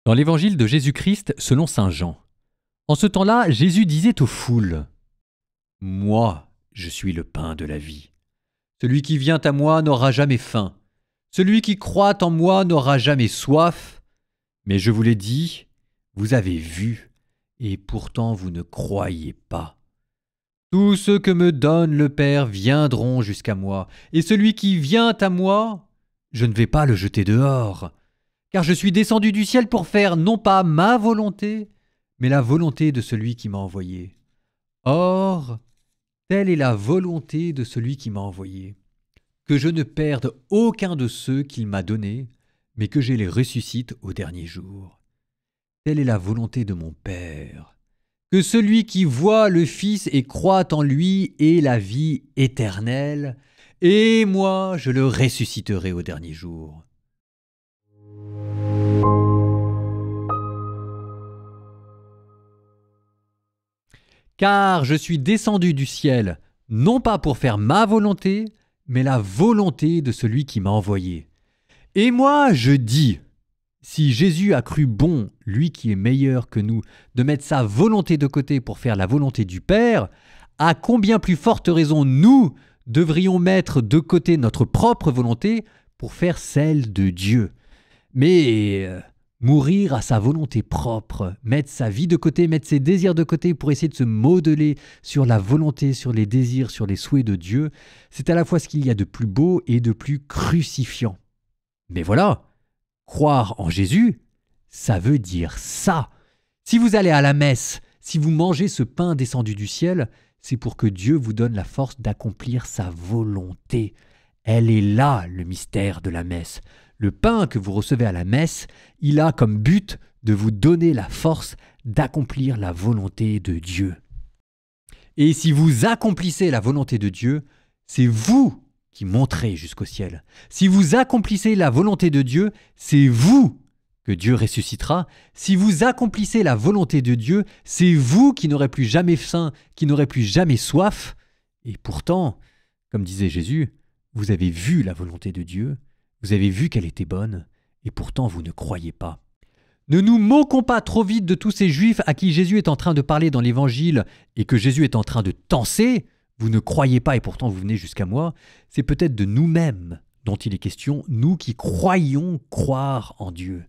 Dans l'évangile de Jésus-Christ selon saint Jean. En ce temps-là, Jésus disait aux foules : « Moi, je suis le pain de la vie. Celui qui vient à moi n'aura jamais faim. Celui qui croit en moi n'aura jamais soif. Mais je vous l'ai dit, vous avez vu, et pourtant vous ne croyez pas. Tous ceux que me donne le Père viendront jusqu'à moi, et celui qui vient à moi, je ne vais pas le jeter dehors. Car je suis descendu du ciel pour faire non pas ma volonté, mais la volonté de celui qui m'a envoyé. Or, telle est la volonté de celui qui m'a envoyé, que je ne perde aucun de ceux qu'il m'a donnés, mais que je les ressuscite au dernier jour. Telle est la volonté de mon Père, que celui qui voit le Fils et croit en lui ait la vie éternelle, et moi je le ressusciterai au dernier jour. » Car je suis descendu du ciel, non pas pour faire ma volonté, mais la volonté de celui qui m'a envoyé. Et moi, je dis, si Jésus a cru bon, lui qui est meilleur que nous, de mettre sa volonté de côté pour faire la volonté du Père, à combien plus forte raison nous devrions mettre de côté notre propre volonté pour faire celle de Dieu. Mais mourir à sa volonté propre, mettre sa vie de côté, mettre ses désirs de côté pour essayer de se modeler sur la volonté, sur les désirs, sur les souhaits de Dieu, c'est à la fois ce qu'il y a de plus beau et de plus crucifiant. Mais voilà, croire en Jésus, ça veut dire ça. Si vous allez à la messe, si vous mangez ce pain descendu du ciel, c'est pour que Dieu vous donne la force d'accomplir sa volonté. Elle est là, le mystère de la messe. Le pain que vous recevez à la messe, il a comme but de vous donner la force d'accomplir la volonté de Dieu. Et si vous accomplissez la volonté de Dieu, c'est vous qui monterez jusqu'au ciel. Si vous accomplissez la volonté de Dieu, c'est vous que Dieu ressuscitera. Si vous accomplissez la volonté de Dieu, c'est vous qui n'aurez plus jamais faim, qui n'aurez plus jamais soif. Et pourtant, comme disait Jésus, vous avez vu la volonté de Dieu, vous avez vu qu'elle était bonne, et pourtant vous ne croyez pas. Ne nous moquons pas trop vite de tous ces Juifs à qui Jésus est en train de parler dans l'Évangile et que Jésus est en train de tancer. Vous ne croyez pas et pourtant vous venez jusqu'à moi. C'est peut-être de nous-mêmes dont il est question, nous qui croyons croire en Dieu.